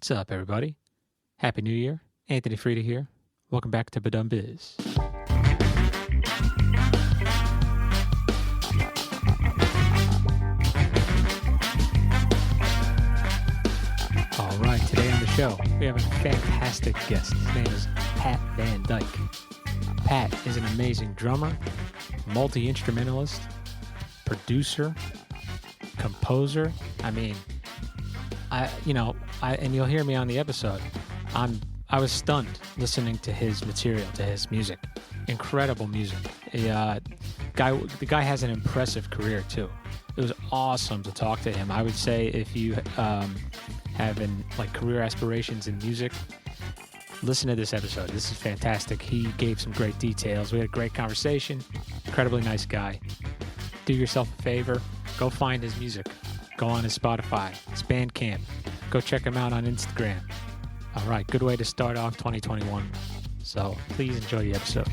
What's up, everybody? Happy New Year. Anthony Frieda here. Welcome back to Badum Biz. All right, today on the show, we have a fantastic guest. His name is Pat Van Dyke. Pat is an amazing drummer, multi-instrumentalist, producer, composer. And you'll hear me on the episode. I was stunned listening to his material, to his music. Incredible music. The guy has an impressive career too. It was awesome to talk to him. I would say if you have career aspirations in music, listen to this episode. This is fantastic. He gave some great details. We had a great conversation. Incredibly nice guy. Do yourself a favor. Go find his music. Go on his Spotify, his Bandcamp. Go check him out on Instagram. All right, good way to start off 2021. So please enjoy the episode.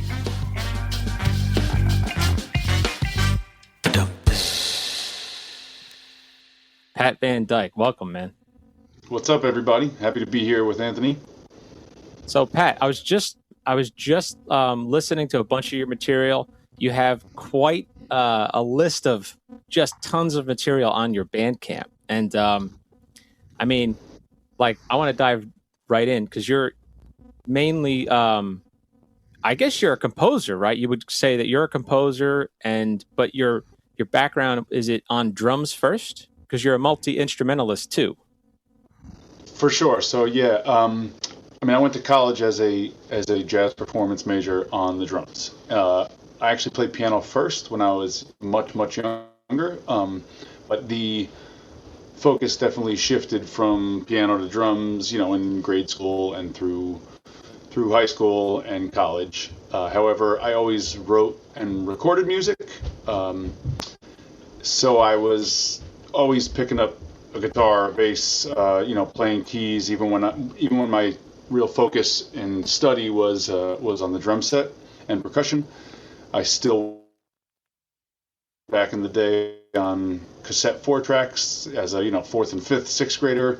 Pat Van Dyke, welcome, man. What's up, everybody? Happy to be here with Anthony. So, Pat, I was just listening to a bunch of your material. You have quite a list of just tons of material on your Bandcamp. And I want to dive right in because you're mainly, I guess you're a composer, right? You would say that you're a composer, but your background, is it on drums first? Because you're a multi-instrumentalist too. For sure. So yeah, I went to college as a jazz performance major on the drums. I actually played piano first when I was much younger, but the focus definitely shifted from piano to drums, in grade school and through high school and college. However, I always wrote and recorded music, so I was always picking up a guitar, a bass, playing keys, even when my real focus in study was on the drum set and percussion. I still, back in the day, on cassette 4-tracks as a 4th and 5th, 6th grader,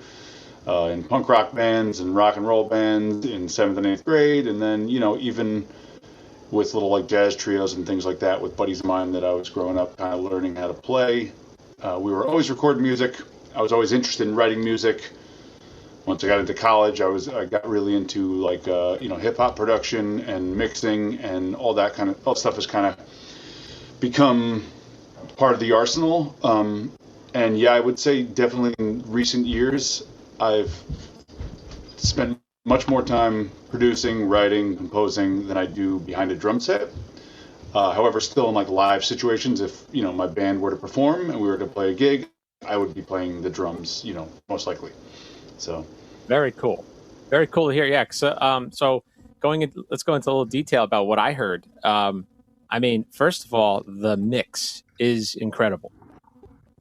in punk rock bands and rock and roll bands in 7th and 8th grade, and then even with little jazz trios and things like that with buddies of mine that I was growing up kind of learning how to play. We were always recording music. I was always interested in writing music. Once I got into college, I got really into hip hop production and mixing, and all that stuff has kind of become part of the arsenal. And yeah, I would say definitely in recent years, I've spent much more time producing, writing, composing than I do behind a drum set. However, still in live situations, if my band were to perform and we were to play a gig, I would be playing the drums, most likely. So. Very cool. Very cool to hear. Yeah. So let's go into a little detail about what I heard. First of all, the mix is incredible.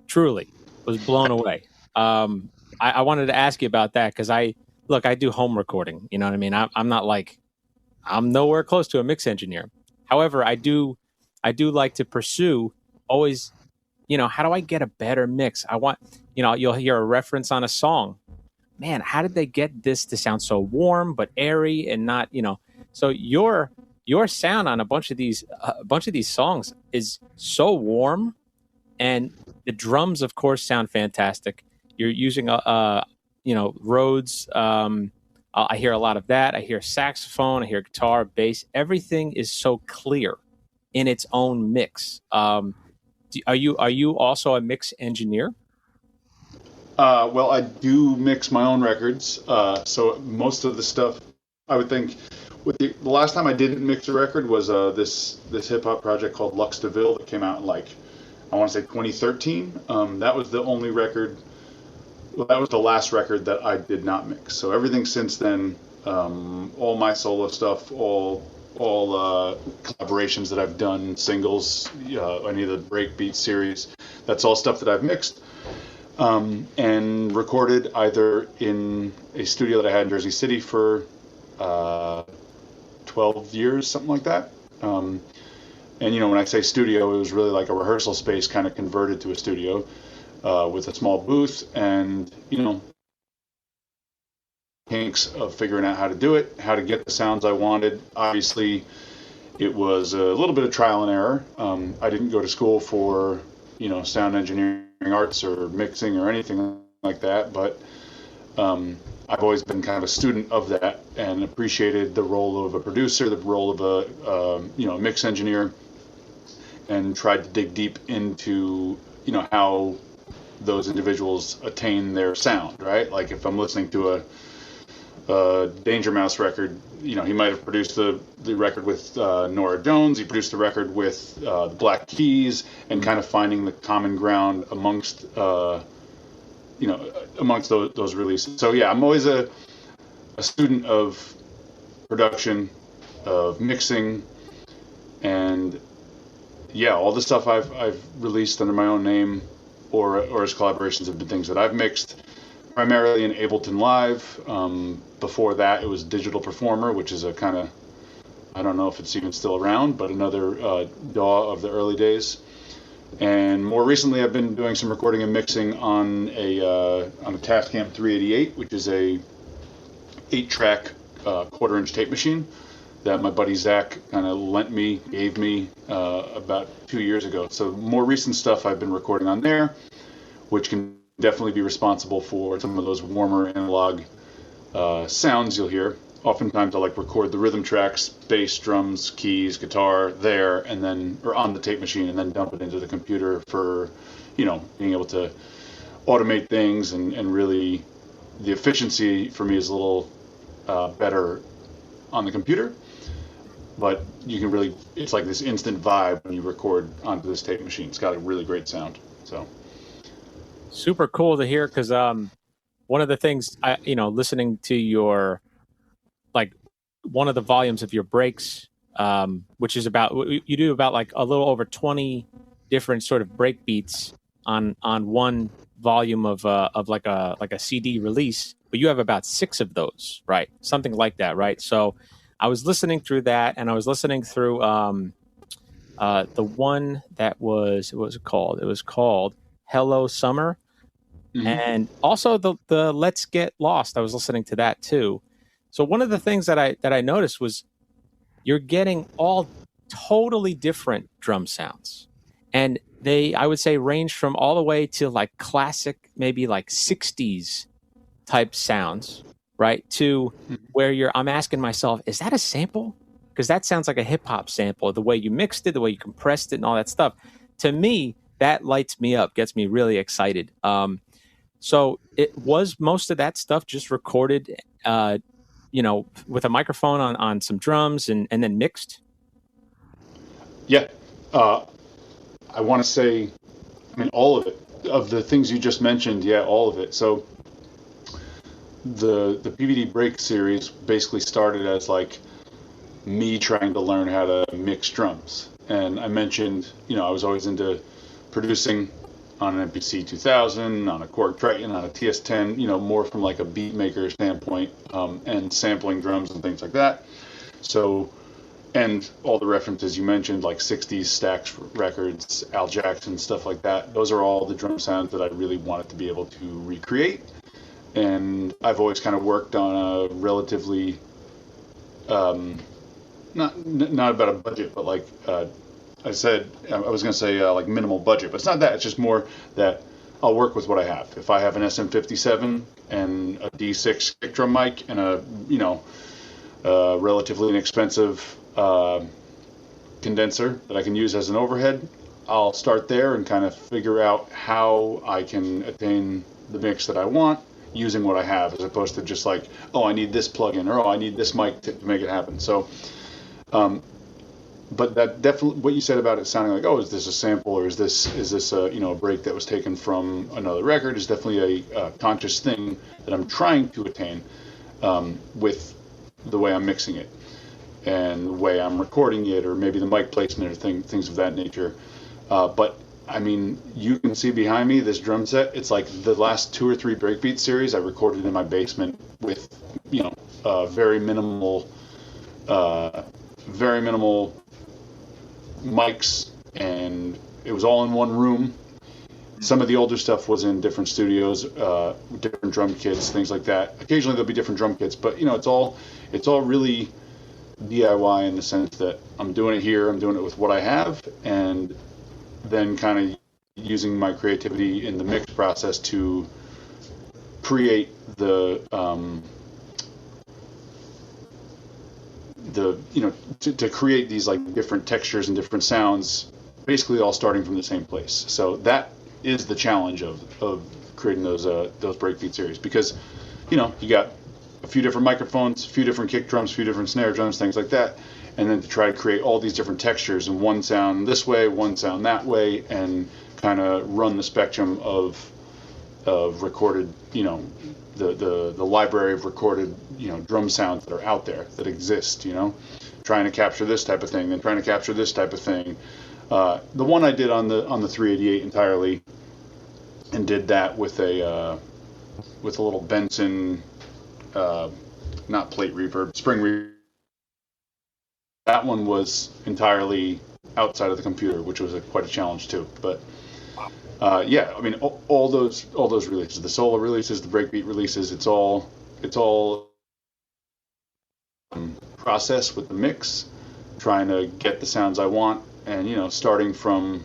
Truly was blown away. I wanted to ask you about that because I do home recording. You know what I mean? I'm nowhere close to a mix engineer. However, I do like to pursue always, how do I get a better mix? I want, you'll hear a reference on a song. Man, how did they get this to sound so warm but airy and not, So your sound on a bunch of these songs is so warm, and the drums, of course, sound fantastic. You're using Rhodes. I hear a lot of that. I hear saxophone. I hear guitar, bass. Everything is so clear in its own mix. Are you also a mix engineer? Well, I do mix my own records, so most of the stuff, I would think, with the last time I didn't mix a record was this hip hop project called Lux DeVille that came out in I want to say 2013. That was the only record. Well, that was the last record that I did not mix. So everything since then, all my solo stuff, all collaborations that I've done, singles, any of the breakbeat series, that's all stuff that I've mixed. And recorded either in a studio that I had in Jersey City for 12 years, something like that. And when I say studio, it was really like a rehearsal space kind of converted to a studio with a small booth and, kinks of figuring out how to do it, how to get the sounds I wanted. Obviously, it was a little bit of trial and error. I didn't go to school for, sound engineering arts or mixing or anything like that, but I've always been kind of a student of that and appreciated the role of a producer, the role of a mix engineer, and tried to dig deep into how those individuals attain their sound, right? Like if I'm listening to a Danger Mouse record, he might have produced the record with Norah Jones. He produced the record with the Black Keys, and kind of finding the common ground amongst amongst those releases. So yeah, I'm always a student of production, of mixing, and yeah, all the stuff I've released under my own name or as collaborations have been things that I've mixed primarily in Ableton Live. Before that, it was Digital Performer, which is a kind of, I don't know if it's even still around, but another DAW of the early days. And more recently, I've been doing some recording and mixing on a Tascam 388, which is a 8-track quarter-inch tape machine that my buddy Zach kind of gave me about 2 years ago. So more recent stuff I've been recording on there, which can definitely be responsible for some of those warmer analog sounds you'll hear. Oftentimes I record the rhythm tracks, bass, drums, keys, guitar there, and then, or on the tape machine, and then dump it into the computer for, being able to automate things, and really the efficiency for me is a little better on the computer. But you can really, it's like this instant vibe when you record onto this tape machine. It's got a really great sound. So super cool to hear, because one of the things listening to your one of the volumes of your breaks, which is about, you do about a little over 20 different sort of break beats on one volume of a CD release, but you have about 6 of those, right? Something like that, right? So I was listening through that, and I was listening through the one that was, what was it called? It was called Hello Summer. Mm-hmm. And also the Let's Get Lost. I was listening to that too. So one of the things that I noticed was you're getting all totally different drum sounds, and they, I would say, range from all the way to classic, maybe 60s type sounds, right? To where I'm asking myself, is that a sample? Because that sounds like a hip hop sample. The way you mixed it, the way you compressed it, and all that stuff. To me, that lights me up, gets me really excited. So it was most of that stuff just recorded, with a microphone on some drums and then mixed. Yeah. I want to say, all of it, of the things you just mentioned. Yeah, all of it. So the PVD Break series basically started as me trying to learn how to mix drums. And I mentioned, I was always into producing on an MPC 2000, on a Korg Triton, on a TS10, more from a beat maker standpoint, and sampling drums and things like that. So, and all the references you mentioned, 60s Stax records, Al Jackson, stuff like that, those are all the drum sounds that I really wanted to be able to recreate. And I've always kind of worked on a relatively, not about a budget, but I said, I was going to say minimal budget, but it's not that. It's just more that I'll work with what I have. If I have an SM57 and a D6 kick drum mic and a relatively inexpensive condenser that I can use as an overhead, I'll start there and kind of figure out how I can attain the mix that I want using what I have, as opposed to just I need this plugin, or I need this mic to make it happen. So, but that definitely, what you said about it sounding is this a sample, or is this a break that was taken from another record, is definitely a conscious thing that I'm trying to attain with the way I'm mixing it and the way I'm recording it, or maybe the mic placement or things of that nature. But you can see behind me this drum set. It's the last 2 or 3 breakbeat series I recorded in my basement with very minimal mics, and it was all in one room. Some of the older stuff was in different studios, different drum kits, things like that. Occasionally there'll be different drum kits, but it's all really DIY in the sense that I'm doing it here, I'm doing it with what I have, and then kind of using my creativity in the mix process to create to create these like different textures and different sounds, basically all starting from the same place. So that is the challenge of creating those breakbeat series, because you got a few different microphones, a few different kick drums, a few different snare drums, things like that, and then to try to create all these different textures and one sound this way, one sound that way, and kind of run the spectrum of recorded, the library of recorded, drum sounds that are out there that exist, trying to capture this type of thing, then trying to capture this type of thing. The one I did on the 388 entirely, and did that with a little Benson, not plate reverb, spring reverb. That one was entirely outside of the computer, which was quite a challenge too. But yeah, I mean, all those releases, the solo releases, the breakbeat releases, it's all process with the mix, trying to get the sounds I want, and starting from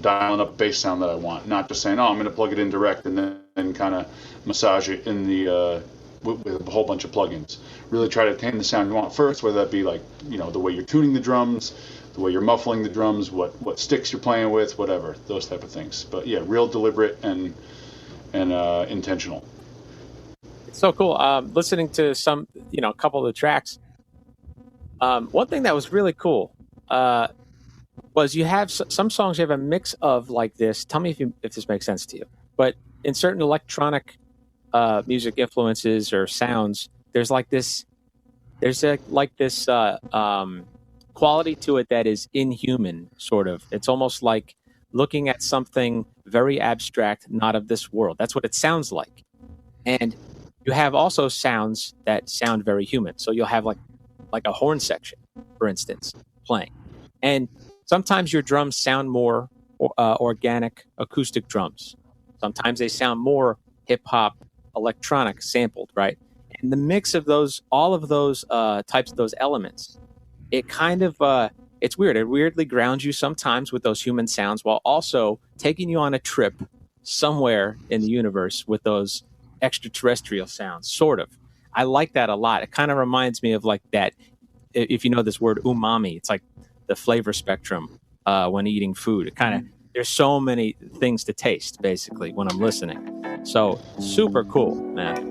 dialing up bass sound that I want, not just saying, oh, I'm going to plug it in direct and then kind of massage it in the with a whole bunch of plugins. Really try to attain the sound you want first, whether that be like the way you're tuning the drums, the way you're muffling the drums, what sticks you're playing with, whatever, those type of things. But yeah, real deliberate and intentional. It's so cool. Listening to some, a couple of the tracks. One thing that was really cool was you have some songs, you have a mix of like this. Tell me if this makes sense to you. But in certain electronic music influences or sounds, there's this quality to it that is inhuman, sort of. It's almost like looking at something very abstract, not of this world. That's what it sounds like. And you have also sounds that sound very human. So you'll have like a horn section, for instance, playing. And sometimes your drums sound more organic acoustic drums. Sometimes they sound more hip-hop, electronic, sampled, right? And the mix of all of those types of those elements, it kind of, it's weird. It weirdly grounds you sometimes with those human sounds while also taking you on a trip somewhere in the universe with those extraterrestrial sounds, sort of. I like that a lot. It kind of reminds me of like that, if you know this word umami, it's like the flavor spectrum when eating food. It kind of, there's so many things to taste, basically, when I'm listening. So super cool, man.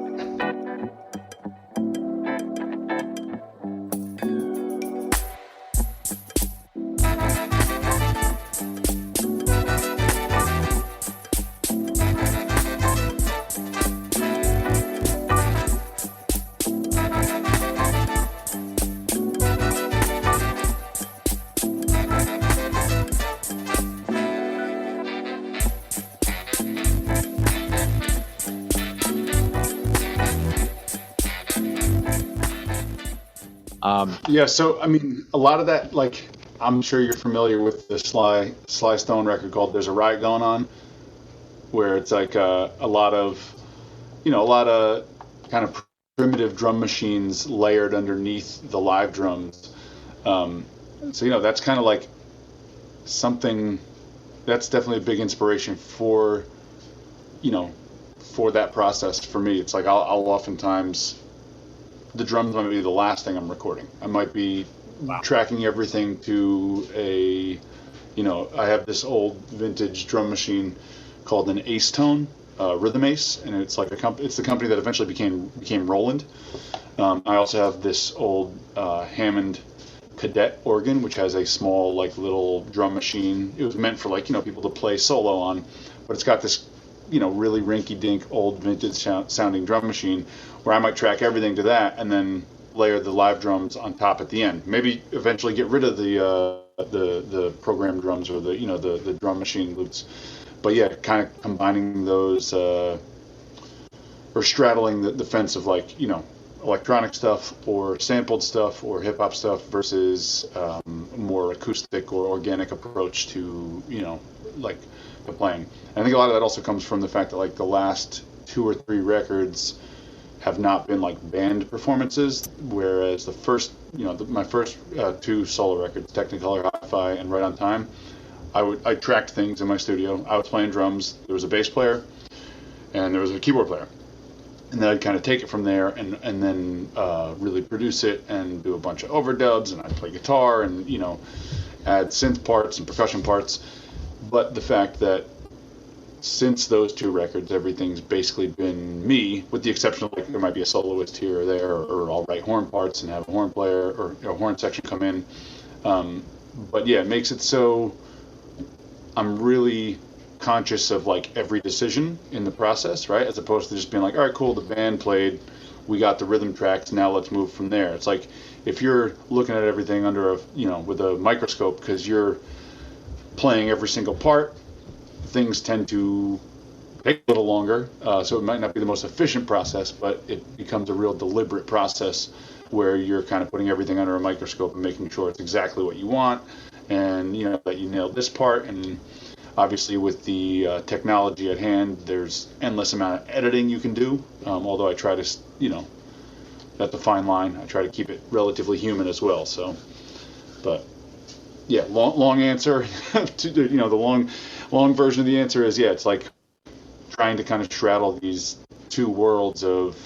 Yeah, so I mean, a lot of that, like, I'm sure you're familiar with the Sly Stone record called "There's a Riot Going On," where it's like a lot of kind of primitive drum machines layered underneath the live drums. So that's kind of like something that's definitely a big inspiration for that process for me. It's like I'll oftentimes, the drums might be the last thing I'm recording. I might be tracking everything to I have this old vintage drum machine called an Ace Tone, Rhythm Ace, and it's like it's the company that eventually became Roland. I also have this old Hammond Cadet organ, which has a small little drum machine. It was meant for people to play solo on, but it's got this really rinky-dink old vintage sounding drum machine where I might track everything to that and then layer the live drums on top at the end. Maybe eventually get rid of the program drums or the drum machine loops. But yeah, kind of combining those or straddling the fence of electronic stuff or sampled stuff or hip hop stuff versus more acoustic or organic approach to like to playing. And I think a lot of that also comes from the fact that like the last 2 or 3 records have not been like band performances, whereas the first, my first 2 solo records, Technicolor Hi-Fi and Right on Time, I tracked things in my studio. I was playing drums. There was a bass player, and there was a keyboard player, and then I'd kind of take it from there and then really produce it and do a bunch of overdubs, and I'd play guitar and add synth parts and percussion parts. But the fact that since those 2 records, everything's basically been me, with the exception of like there might be a soloist here or there, or I'll write horn parts and have a horn player or a horn section come in. But yeah, it makes it so I'm really conscious of like every decision in the process, right? As opposed to just being like, all right, cool, the band played, we got the rhythm tracks, now let's move from there. It's like if you're looking at everything under with a microscope because you're playing every single part, things tend to take a little longer, so it might not be the most efficient process, but it becomes a real deliberate process where you're kind of putting everything under a microscope and making sure it's exactly what you want, and that you nailed this part. And obviously with the technology at hand, there's endless amount of editing you can do, although I try to, that's a fine line. I try to keep it relatively human as well. So, but yeah, long answer to the long version of the answer is, yeah, it's like trying to kind of straddle these 2 worlds of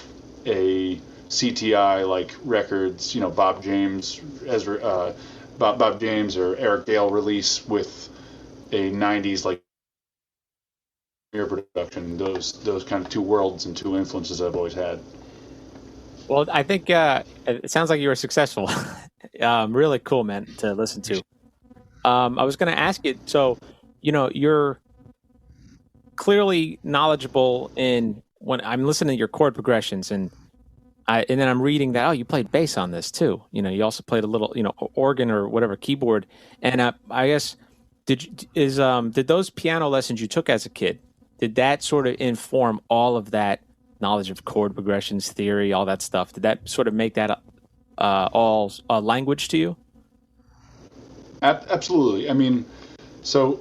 a CTI like records, Bob James or Eric Gale release with a 90s like production. Those kind of 2 worlds and 2 influences I've always had. Well, I think it sounds like you were successful. Really cool, man, to listen to. I was going to ask you, so, you're clearly knowledgeable in when I'm listening to your chord progressions, and then I'm reading that, you played bass on this too. You also played a little, organ or whatever, keyboard. And I guess, did those piano lessons you took as a kid, did that sort of inform all of that knowledge of chord progressions, theory, all that stuff? Did that sort of make that all language to you? Absolutely. I mean, so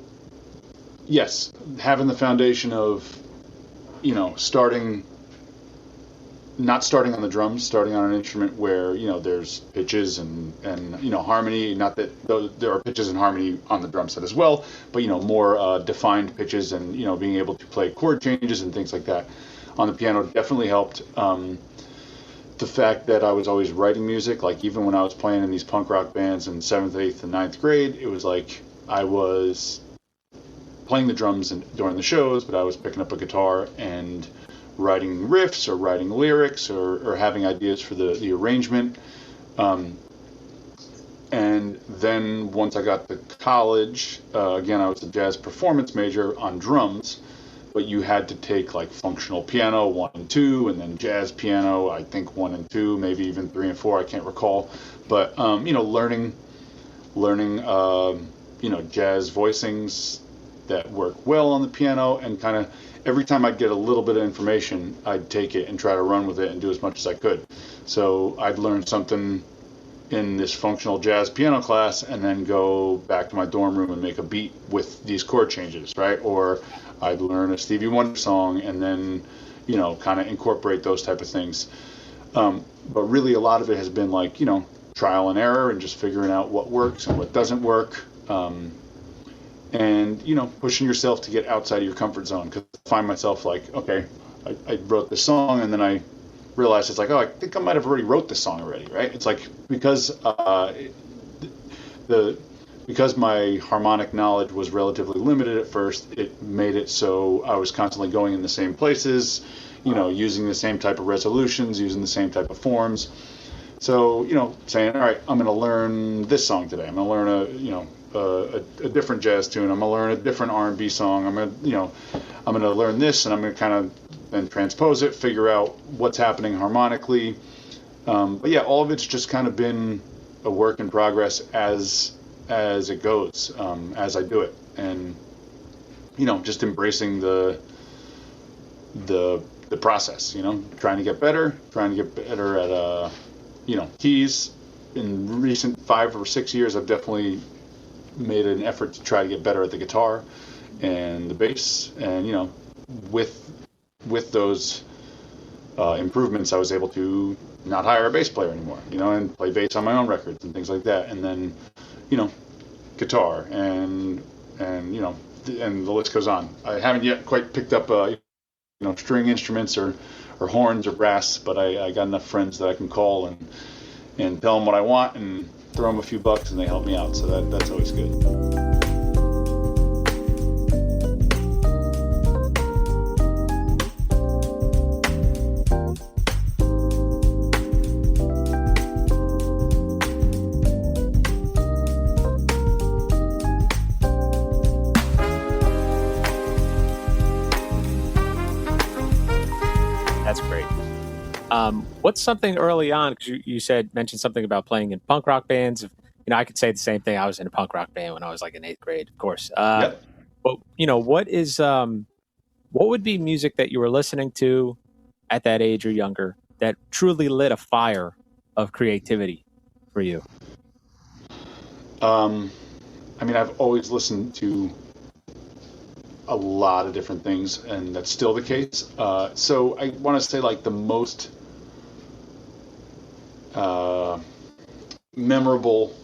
yes, having the foundation of, not starting on the drums, starting on an instrument where, there's pitches and harmony. Not that there are pitches and harmony on the drum set as well, but, more defined pitches and, being able to play chord changes and things like that on the piano definitely helped. The fact that I was always writing music, like even when I was playing in these punk rock bands in 7th, 8th, and 9th grade, it was like I was playing the drums during the shows, but I was picking up a guitar and writing riffs or writing lyrics or having ideas for the arrangement. And then once I got to college, again, I was a jazz performance major on drums, but you had to take like functional piano 1 and 2, and then jazz piano, I think 1 and 2, maybe even 3 and 4, I can't recall. But learning jazz voicings that work well on the piano, and kind of every time I'd get a little bit of information, I'd take it and try to run with it and do as much as I could. So I'd learn something in this functional jazz piano class and then go back to my dorm room and make a beat with these chord changes, right? Or I'd learn a Stevie Wonder song and then, kind of incorporate those type of things. But really a lot of it has been like, trial and error and just figuring out what works and what doesn't work. And, pushing yourself to get outside of your comfort zone. Because I find myself like, okay, I wrote this song and then I realized it's like, I think I might have already wrote this song already, right? It's like because my harmonic knowledge was relatively limited at first, it made it so I was constantly going in the same places, using the same type of resolutions, using the same type of forms. So, saying, all right, I'm going to learn this song today. I'm going to learn a different jazz tune. I'm going to learn a different R&B song. I'm going to learn this, and I'm going to kind of then transpose it, figure out what's happening harmonically. But yeah, all of it's just kind of been a work in progress as it goes, as I do it, and just embracing the process. Trying to get better at keys. In recent 5 or 6 years, I've definitely made an effort to try to get better at the guitar, and the bass, and with those improvements, I was able to not hire a bass player anymore, and play bass on my own records and things like that. And then, guitar and the list goes on. I haven't yet quite picked up, string instruments or horns or brass, but I got enough friends that I can call and tell them what I want and throw them a few bucks and they help me out. So that's always good. That's great. What's something early on, because you mentioned something about playing in punk rock bands. I could say the same thing. I was in a punk rock band when I was like in 8th grade, of course. Yep. But what would be music that you were listening to at that age or younger that truly lit a fire of creativity for you? I've always listened to a lot of different things, and that's still the case. So I want to say like the most memorable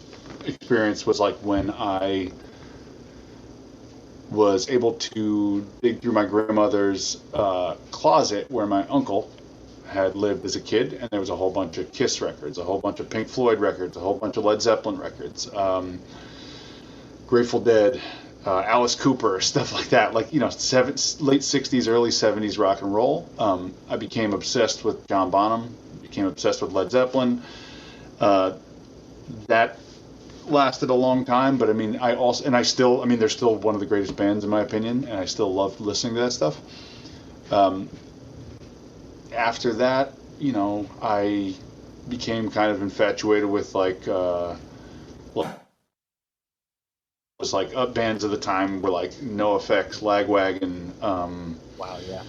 experience was like when I was able to dig through my grandmother's closet where my uncle had lived as a kid, and there was a whole bunch of Kiss records, a whole bunch of Pink Floyd records, a whole bunch of Led Zeppelin records, Grateful Dead, Alice Cooper, stuff like that, like late 60s, early 70s rock and roll. I became obsessed with John Bonham, became obsessed with Led Zeppelin. That lasted a long time, but they're still one of the greatest bands in my opinion, and I still love listening to that stuff. After that, I became kind of infatuated with bands of the time were like NoFX, Lagwagon. Wow, yeah.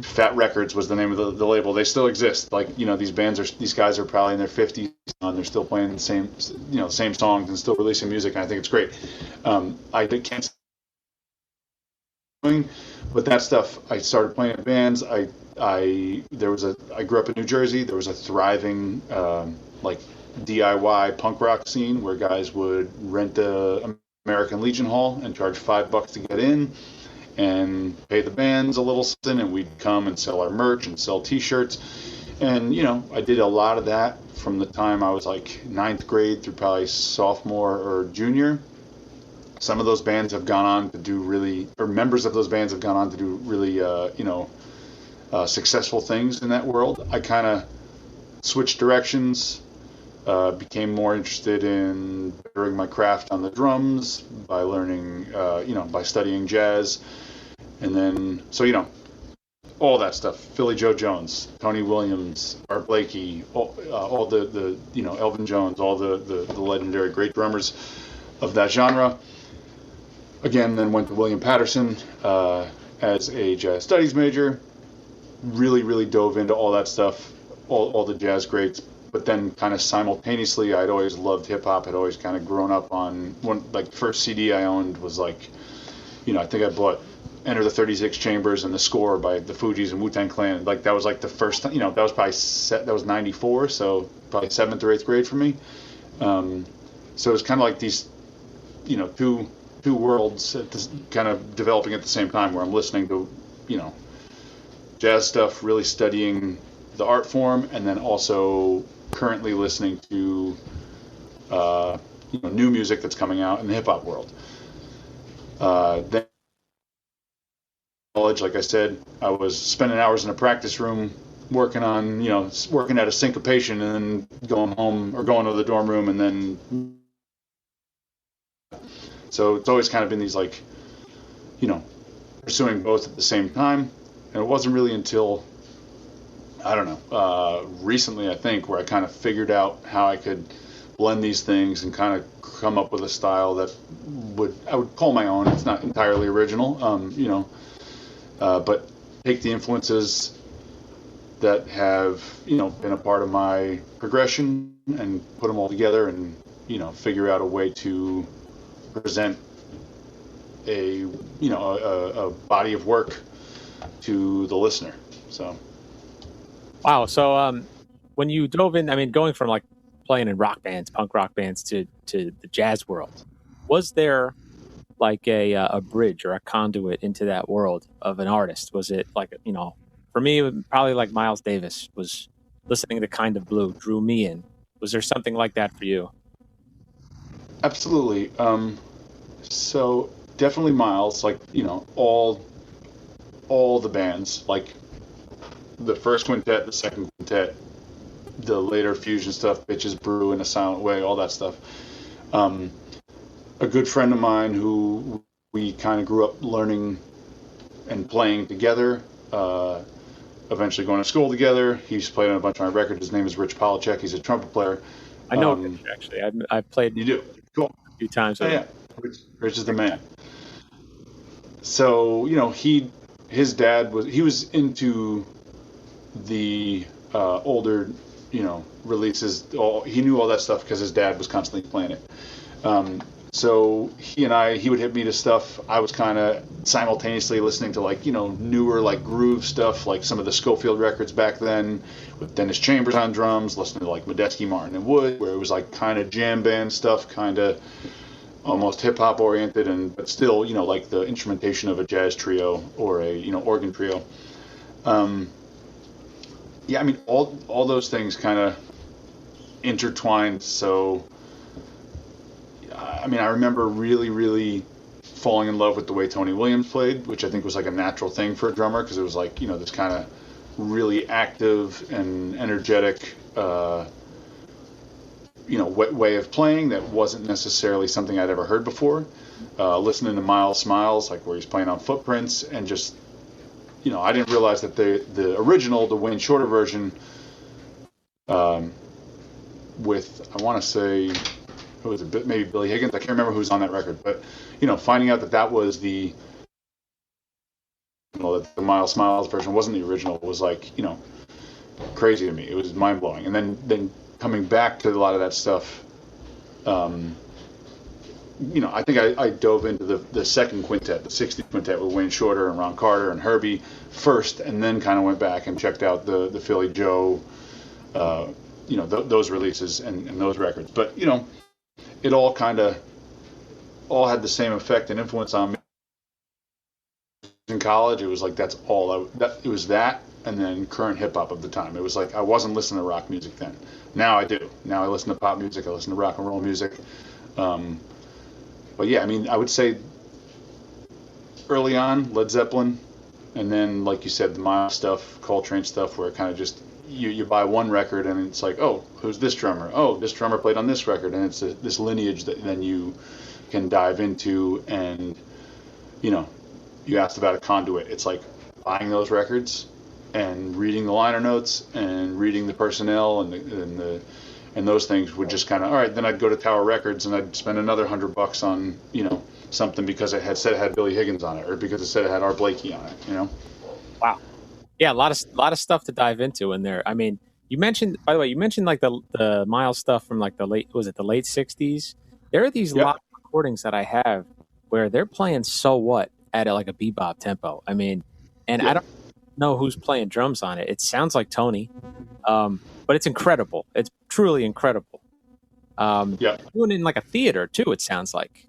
Fat Records was the name of the label. They still exist. These guys are probably in their 50s and they're still playing the same songs and still releasing music, and I think it's great. Can't but that stuff, I started playing in bands. I grew up in New Jersey. There was a thriving DIY punk rock scene where guys would rent the American Legion Hall and charge $5 to get in and pay the bands a little something, and we'd come and sell our merch and sell t-shirts. And I did a lot of that from the time I was like 9th grade through probably sophomore or junior. Some of those bands have gone on to do members of those bands have gone on to do really successful things in that world. I kind of switched directions, became more interested in bettering my craft on the drums by learning, by studying jazz. And then, all that stuff, Philly Joe Jones, Tony Williams, Art Blakey, all the Elvin Jones, all the legendary great drummers of that genre. Again, then went to William Patterson as a jazz studies major. Really, really dove into all that stuff, all the jazz greats. But then kind of simultaneously, I'd always loved hip hop. Had always kind of grown up on first CD I owned was I think I bought Enter the 36 Chambers and The Score by the Fugees and Wu-Tang Clan. That was the first time, that was probably that was 94, so probably 7th or 8th grade for me. So it was kind of like these, two worlds kind of developing at the same time, where I'm listening to, jazz stuff, really studying the art form, and then also currently listening to, new music that's coming out in the hip hop world. Then college, like I said, I was spending hours in a practice room working at a syncopation, and then going home or going to the dorm room, and then so it's always kind of been these pursuing both at the same time. And it wasn't really until recently, I think, where I kind of figured out how I could blend these things and kind of come up with a style that I would call my own. It's not entirely original, but take the influences that have, been a part of my progression and put them all together and, figure out a way to present a a body of work to the listener. So Wow. So when you dove in, I mean, going from like playing in rock bands, punk rock bands, to the jazz world, was there like a bridge or a conduit into that world of an artist? Was it like, for me, it was probably like Miles Davis was listening to Kind of Blue, drew me in. Was there something like that for you? absolutely. So definitely Miles, like all the bands, like the first quintet, the second quintet, the later fusion stuff, Bitches Brew in a Silent Way, all that stuff. Um, a good friend of mine who we kind of grew up learning and playing together. Eventually going to school together. He's played on a bunch of my records. His name is Rich Polachek. He's a trumpet player. I know Rich, actually. I've played You do? Cool. a few times Oh, with him. yeah. Rich is the man. So, his dad was into the older, releases. He knew all that stuff because his dad was constantly playing it. So he would hit me to stuff. I was kind of simultaneously listening to like, newer like groove stuff, like some of the Schofield records back then with Dennis Chambers on drums, listening to like Medeski, Martin and Wood, where it was like kind of jam band stuff, kind of almost hip hop oriented, but still, like the instrumentation of a jazz trio or a, organ trio. Yeah, I mean, all those things kind of intertwined. So, I mean, I remember really, really falling in love with the way Tony Williams played, which I think was like a natural thing for a drummer because it was like, this kind of really active and energetic, way of playing that wasn't necessarily something I'd ever heard before. Listening to Miles Smiles, like where he's playing on footprints, and just, I didn't realize that the original, the Wayne Shorter version, with, I want to say, who was it? Maybe Billy Higgins. I can't remember who's on that record, but finding out that was that the Miles Smiles version wasn't the original was like crazy to me. It was mind blowing. And then coming back to a lot of that stuff, I think I dove into the second quintet, the 60 quintet with Wayne Shorter and Ron Carter and Herbie first, and then kind of went back and checked out the Philly Joe, those releases and those records. But it all kind of had the same effect and influence on me. In college, it was like that's all it was that, and then current hip hop of the time. It was like I wasn't listening to rock music then. Now I do. Now I listen to pop music. I listen to rock and roll music. But yeah, I mean, I would say early on Led Zeppelin, and then like you said, the Miles stuff, Coltrane stuff, where it kind of just you buy one record and it's like, oh, who's this drummer? Oh, this drummer played on this record, and it's this lineage that then you can dive into. And you asked about a conduit. It's like buying those records and reading the liner notes and reading the personnel and those things would just kind of, all right, then I'd go to Tower Records and I'd spend another $100 on something because it had Billy Higgins on it, or because it said it had Art Blakey on it. Wow. Yeah, a lot of stuff to dive into in there. I mean, by the way, you mentioned like the Miles stuff from like the late 60s. There are these live recordings that I have where they're playing So What at like a bebop tempo. I mean, and I don't know who's playing drums on it. It sounds like Tony, but it's incredible. It's truly incredible. Doing it in like a theater too. It sounds like.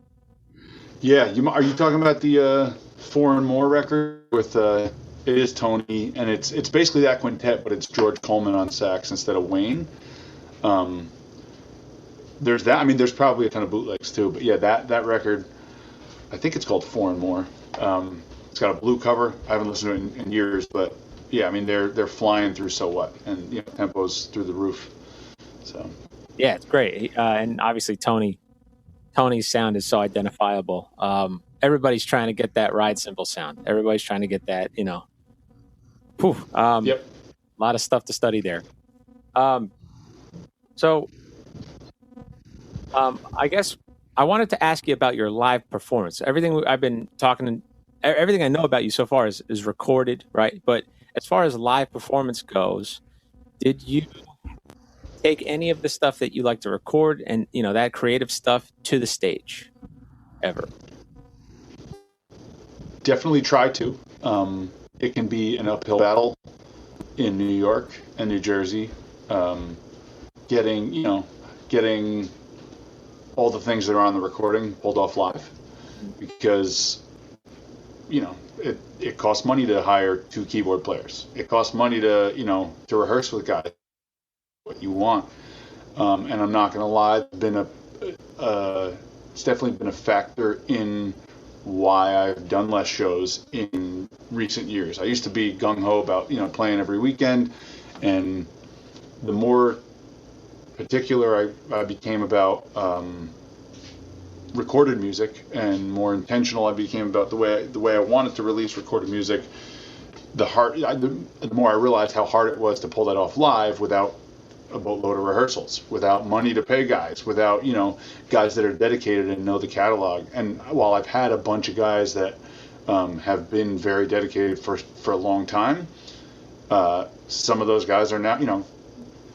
Yeah, are you talking about the Four and More record with? It is Tony, and it's basically that quintet, but it's George Coleman on sax instead of Wayne. There's that. I mean, there's probably a ton of bootlegs too, but yeah, that record, I think it's called Four and More. It's got a blue cover. I haven't listened to it in years, but yeah, I mean they're flying through So What, and tempo's through the roof. So yeah, it's great, and obviously Tony's sound is so identifiable. Everybody's trying to get that ride cymbal sound. Everybody's trying to get that, a lot of stuff to study there. So I guess I wanted to ask you about your live performance. Everything I've been talking, everything I know about you so far is recorded, right? But as far as live performance goes, did you take any of the stuff that you like to record and that creative stuff to the stage ever? definitely try to. It can be an uphill battle in New York and New Jersey, getting all the things that are on the recording pulled off live, because it costs money to hire 2 keyboard players. It costs money to rehearse with guys what you want. And I'm not going to lie, it's definitely been a factor in why I've done less shows in recent years. I used to be gung-ho about playing every weekend, and the more particular I became about recorded music, and more intentional I became about the way I wanted to release recorded music, the more I realized how hard it was to pull that off live without a boatload of rehearsals, without money to pay guys, without guys that are dedicated and know the catalog. And while I've had a bunch of guys that have been very dedicated for a long time, some of those guys are now,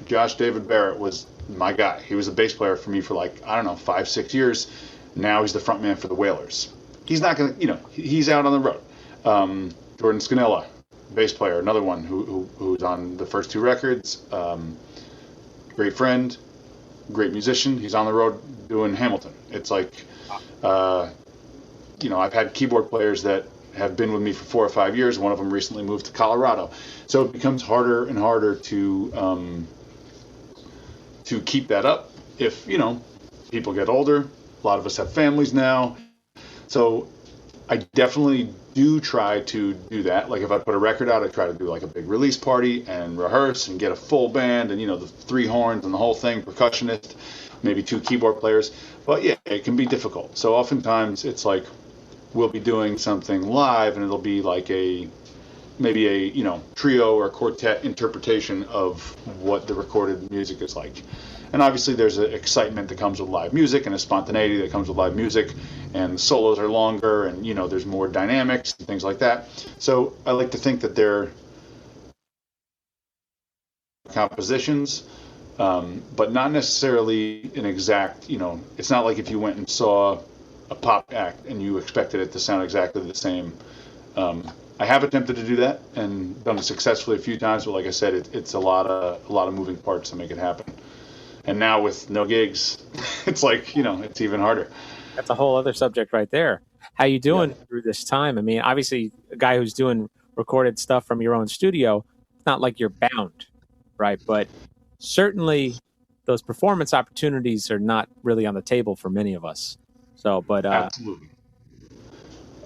Josh David Barrett was my guy. He was a bass player for me for 5-6 years. Now he's the front man for the Wailers. He's not going to, he's out on the road. Jordan Scanella, bass player, another one who's on the first 2 records. Great friend, great musician. He's on the road doing Hamilton. It's like, I've had keyboard players that have been with me for 4 or 5 years. One of them recently moved to Colorado. So it becomes harder and harder to keep that up if, people get older. A lot of us have families now. So I definitely do try to do that. Like if I put a record out, I try to do like a big release party and rehearse and get a full band and the 3 horns and the whole thing, percussionist, maybe 2 keyboard players. But yeah, it can be difficult. So oftentimes it's like we'll be doing something live and it'll be like maybe a trio or quartet interpretation of what the recorded music is like. And obviously there's an excitement that comes with live music and a spontaneity that comes with live music, and the solos are longer and there's more dynamics and things like that. So I like to think that they're compositions, but not necessarily an exact, it's not like if you went and saw a pop act and you expected it to sound exactly the same. I have attempted to do that and done it successfully a few times, but like I said, it's a lot of moving parts to make it happen. And now with no gigs, it's like, it's even harder. That's a whole other subject right there. How you doing through this time? I mean, obviously, a guy who's doing recorded stuff from your own studio, it's not like you're bound, right? But certainly those performance opportunities are not really on the table for many of us. So, but absolutely.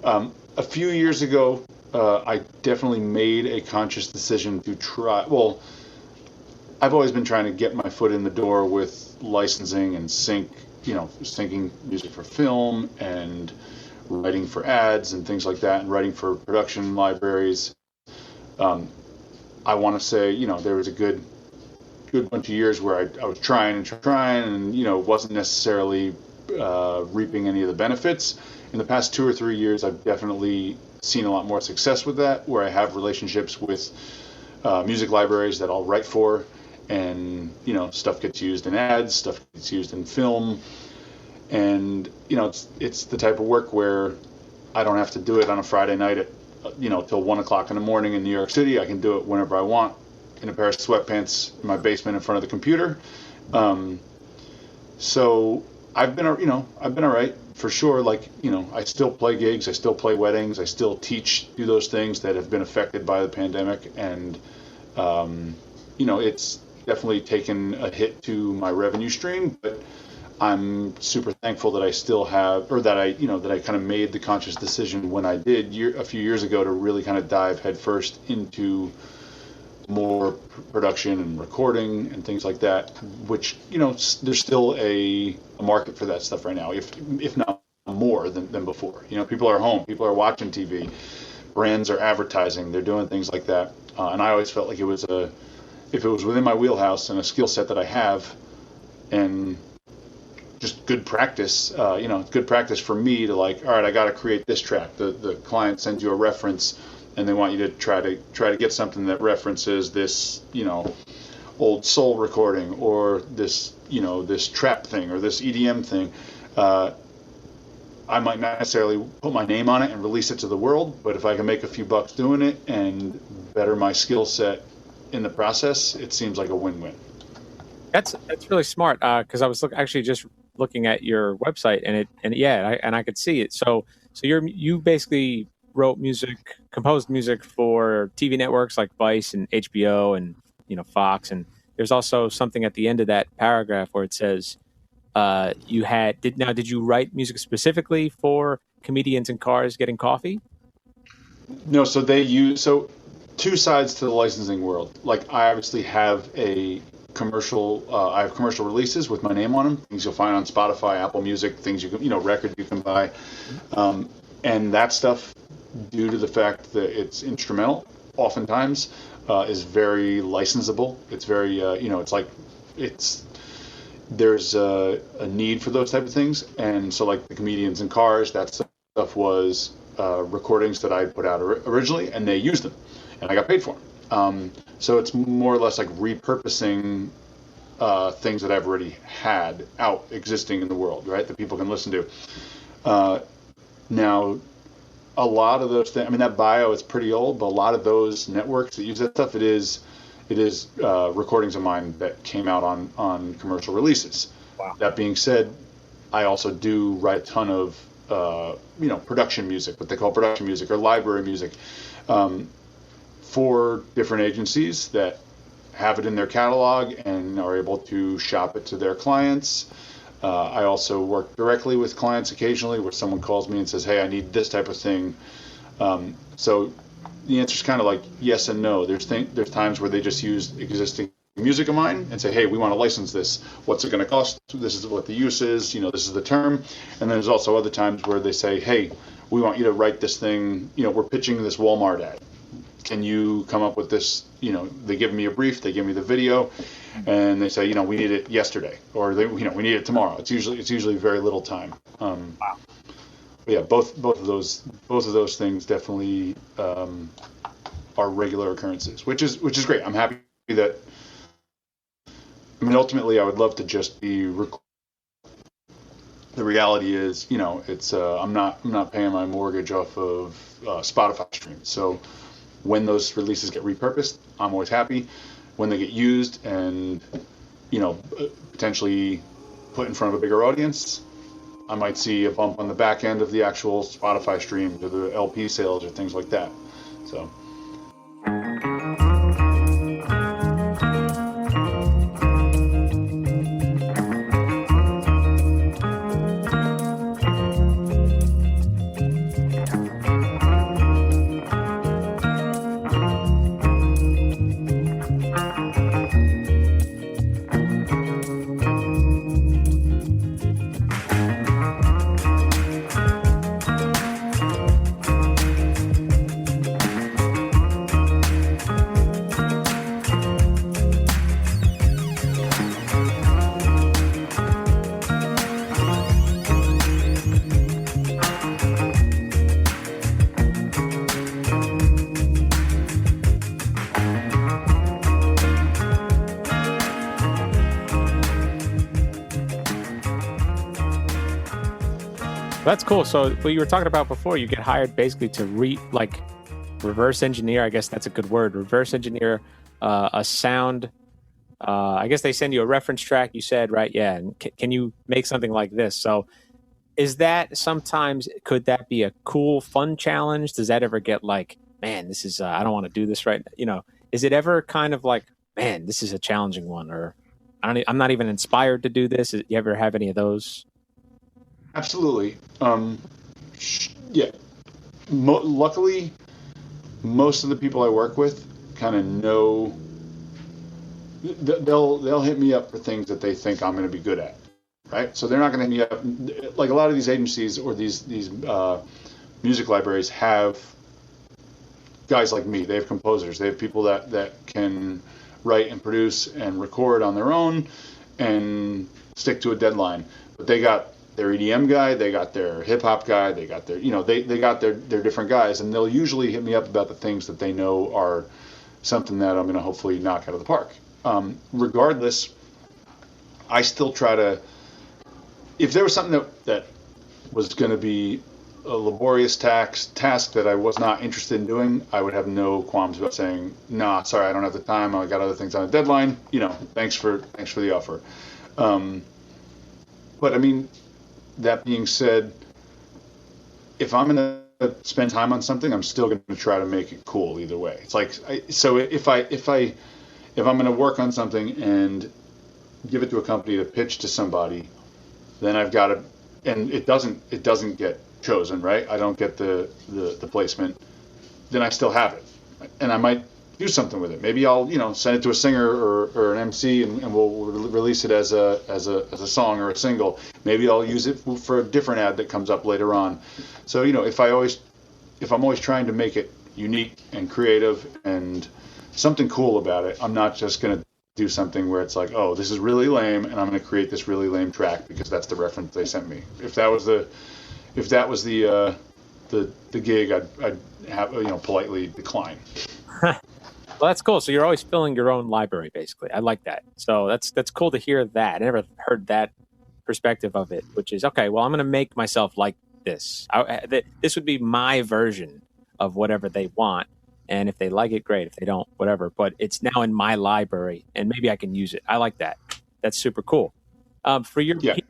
A few years ago, I definitely made a conscious decision to try. Well, I've always been trying to get my foot in the door with licensing and syncing music for film and writing for ads and things like that, and writing for production libraries. I want to say, there was a good bunch of years where I was trying and wasn't necessarily reaping any of the benefits. In the past 2 or 3 years, I've definitely seen a lot more success with that, where I have relationships with music libraries that I'll write for, and stuff gets used in ads, stuff gets used in film, and it's the type of work where I don't have to do it on a Friday night at till 1 o'clock in the morning in New York City. I can do it whenever I want in a pair of sweatpants in my basement in front of the computer. So I've been all right for sure. Like I still play gigs, I still play weddings, I still do those things that have been affected by the pandemic, and it's definitely taken a hit to my revenue stream, but I'm super thankful that I still have, or that I kind of made the conscious decision when I did a few years ago to really kind of dive headfirst into more production and recording and things like that, which, there's still a market for that stuff right now, if not more than before. People are home, people are watching TV, brands are advertising, they're doing things like that. And I always felt like if it was within my wheelhouse and a skill set that I have, and just good practice, good practice for me to all right, I got to create this track. The client sends you a reference, and they want you to try to get something that references this, old soul recording, or this, this trap thing, or this EDM thing. I might not necessarily put my name on it and release it to the world, but if I can make a few bucks doing it and better my skill set in the process, it seems like a win-win. That's really smart because I was actually just looking at your website and I could see it. So you basically wrote music, composed music for TV networks like Vice and HBO and Fox, and there's also something at the end of that paragraph where it says did you write music specifically for comedians in cars getting coffee? No, so they use so two sides to the licensing world. Like I obviously have a commercial. I have commercial releases with my name on them. Things you'll find on Spotify, Apple Music, things you can, record you can buy, and that stuff, due to the fact that it's instrumental, oftentimes is very licensable. It's very, it's like it's there's a need for those type of things, and so like the comedians in cars, that stuff was recordings that I put out originally, and they used them, and I got paid for them. So it's more or less like repurposing things that I've already had out existing in the world, right? That people can listen to. Now, a lot of those things, I mean, that bio is pretty old, but a lot of those networks that use that stuff, it is recordings of mine that came out on commercial releases. Wow. That being said, I also do write a ton of production music, what they call production music or library music, for different agencies that have it in their catalog and are able to shop it to their clients. I also work directly with clients occasionally where someone calls me and says, hey, I need this type of thing. So the answer is kind of like yes and no. There's times where they just use existing music of mine and say, hey, we want to license this. What's it going to cost? This is what the use is. This is the term. And then there's also other times where they say, hey, we want you to write this thing. We're pitching this Walmart ad. Can you come up with this? They give me a brief, they give me the video, and they say, we need it yesterday, or we need it tomorrow. It's usually very little time. Wow. But yeah, both of those things definitely are regular occurrences, which is great. I'm happy that. I mean, ultimately, I would love to just be. The reality is, it's I'm not paying my mortgage off of Spotify streams, so. When those releases get repurposed, I'm always happy. When they get used and, potentially put in front of a bigger audience, I might see a bump on the back end of the actual Spotify streams or the LP sales or things like that. So. That's cool. So what you were talking about before, you get hired basically to reverse engineer. I guess that's a good word. Reverse engineer a sound. I guess they send you a reference track. You said, right? Yeah. And can you make something like this? So is that could that be a cool, fun challenge? Does that ever get like, man, this is I don't want to do this right now. Is it ever kind of like, man, this is a challenging one, or I'm not even inspired to do this? You ever have any of those? Absolutely. Yeah. Luckily, most of the people I work with kind of know. They'll hit me up for things that they think I'm going to be good at, right? So they're not going to hit me up like a lot of these agencies or these music libraries have guys like me. They have composers. They have people that can write and produce and record on their own and stick to a deadline. But they got their EDM guy, they got their hip hop guy, they got their, they got their different guys, and they'll usually hit me up about the things that they know are something that I'm going to hopefully knock out of the park. Regardless, I still try to, if there was something that was going to be a laborious task that I was not interested in doing, I would have no qualms about saying, "Nah, sorry, I don't have the time. I got other things on a deadline. Thanks for the offer." Um, but I mean, that being said, if I'm going to spend time on something, I'm still going to try to make it cool either way. It's like, so if I'm going to work on something and give it to a company to pitch to somebody, then I've got to, and it doesn't get chosen, right? I don't get the placement. Then I still have it, and I might do something with it. Maybe I'll send it to a singer or an MC, and we'll release it as a song or a single. Maybe I'll use it for a different ad that comes up later on. So if I'm always trying to make it unique and creative and something cool about it, I'm not just going to do something where it's like, oh, this is really lame, and I'm going to create this really lame track because that's the reference they sent me. If that was the gig, I'd have politely decline. Well, that's cool. So you're always filling your own library, basically. I like that. So that's cool to hear that. I never heard that perspective of it, which is, okay, well, I'm going to make myself like this. This would be my version of whatever they want. And if they like it, great. If they don't, whatever. But it's now in my library, and maybe I can use it. I like that. That's super cool. For your PD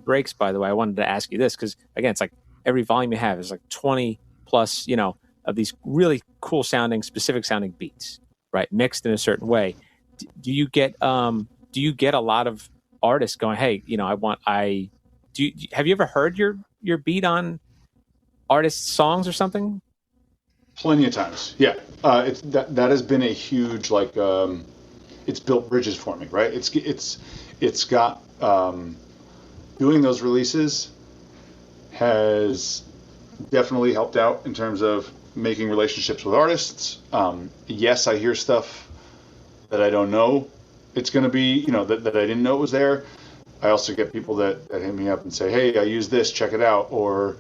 breaks, by the way, I wanted to ask you this because, again, it's like every volume you have is like 20 plus, of these really cool sounding, specific sounding beats, right? Mixed in a certain way. Do you get a lot of artists going, hey, have you ever heard your beat on artists' songs or something? Plenty of times, yeah. That has been a huge it's built bridges for me, right? It's got doing those releases has definitely helped out in terms of making relationships with artists. Yes, I hear stuff that I don't know it's going to be, that I didn't know it was there. I also get people that hit me up and say, hey, I use this, check it out. Or,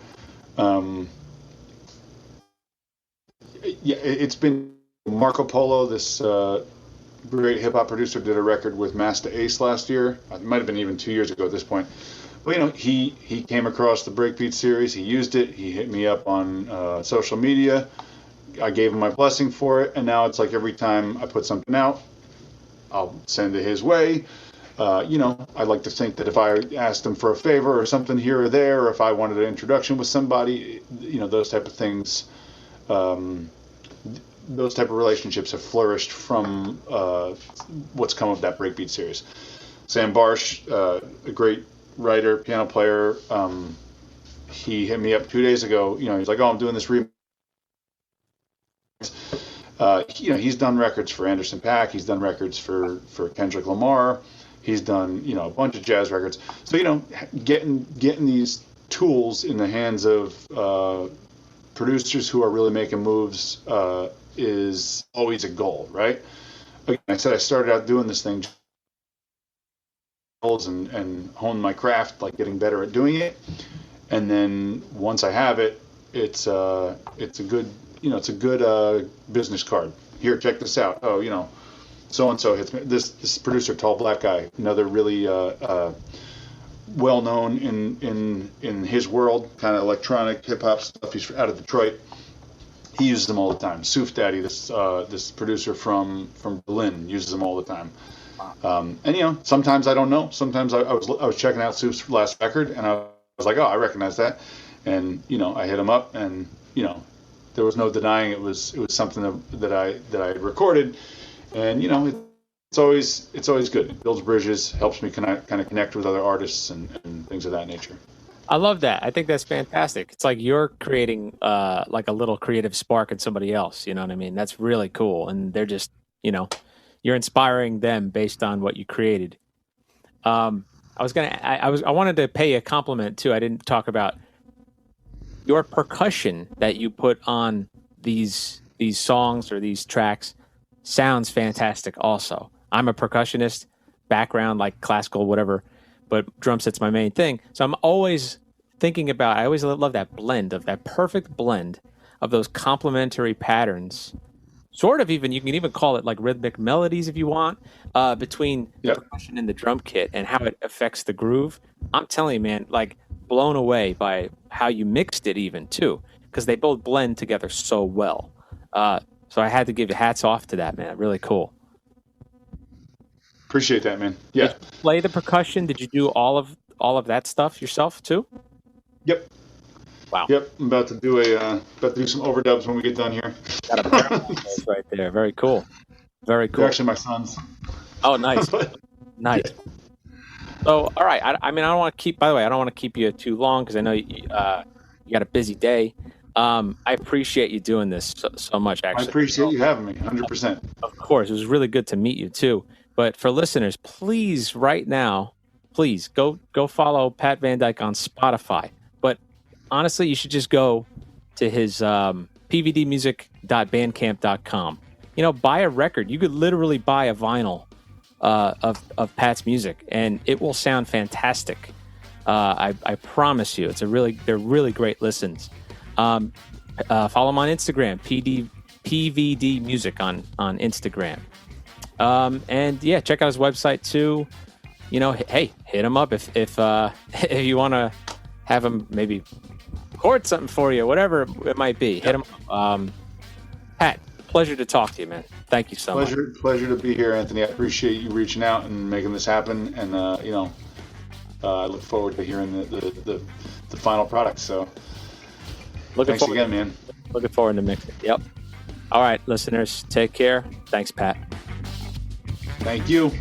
it's been Marco Polo, this great hip hop producer, did a record with Masta Ace last year. It might have been even 2 years ago at this point. But he came across the Breakbeat series. He used it. He hit me up on social media. I gave him my blessing for it, and now it's like every time I put something out, I'll send it his way. I like to think that if I asked him for a favor or something here or there, or if I wanted an introduction with somebody, those type of things, those type of relationships have flourished from what's come of that Breakbeat series. Sam Barsh, a great writer, piano player, he hit me up 2 days ago. He's like, oh, I'm doing this remix. He's done records for Anderson .Paak. He's done records for Kendrick Lamar. He's done, a bunch of jazz records. So, getting these tools in the hands of producers who are really making moves is always a goal, right? Like I said, I started out doing this thing and hone my craft, like getting better at doing it. And then once I have it, it's a good business card. Here, check this out. Oh, so and so hits me. This producer, Tall Black Guy, another really well known in his world, kind of electronic hip hop stuff. He's out of Detroit. He uses them all the time. Soof Daddy, this producer from Berlin, uses them all the time. And sometimes I don't know. Sometimes I was checking out Soof's last record, and I was like, oh, I recognize that. And I hit him up, and there was no denying it was something that I had recorded. And it's always good. It builds bridges, helps me kind of connect with other artists and things of that nature. I love that. I think that's fantastic. It's like you're creating like a little creative spark in somebody else. You know what I mean? That's really cool. And they're just, you're inspiring them based on what you created. I wanted to pay a compliment too. I didn't talk about your percussion that you put on these songs or these tracks. Sounds fantastic also. I'm a percussionist, background like classical, whatever, but drum set's my main thing. So I'm always thinking about, I always love that perfect blend of those complementary patterns. Sort of even, you can even call it like rhythmic melodies if you want, between the percussion and the drum kit and how it affects the groove. I'm telling you, man, like blown away by how you mixed it even too, because they both blend together so well. So I had to give you hats off to that, man. Really cool. Appreciate that, man. Yeah. Did you play the percussion? Did you do all of that stuff yourself too? Yep. Wow. Yep. I'm about to do some overdubs when we get done here. Got a pair of those right there. Very cool. Very cool. They're actually my sons. Oh, nice. Nice. Yeah. So, all right. I mean, I don't want to keep. By the way, I don't want to keep you too long because I know you got a busy day. I appreciate you doing this so much. Actually, I appreciate you having me. 100%. Of course, it was really good to meet you too. But for listeners, please, right now, please go follow Pat Van Dyke on Spotify. But honestly, you should just go to his pvdmusic.bandcamp.com. You know, buy a record. You could literally buy a vinyl of Pat's music, and it will sound fantastic. I promise you, they're really great listens. Follow him on Instagram, PVD Music on Instagram. And yeah, check out his website too. You know, hey, hit him up if if you want to have him maybe record something for you, whatever it might be. Hit him up. Pat, pleasure to talk to you, man. Thank you so much. Pleasure to be here, Anthony. I appreciate you reaching out and making this happen. And I look forward to hearing the final product. So thanks again, man. Looking forward to mixing. Yep. All right, listeners, take care. Thanks, Pat. Thank you.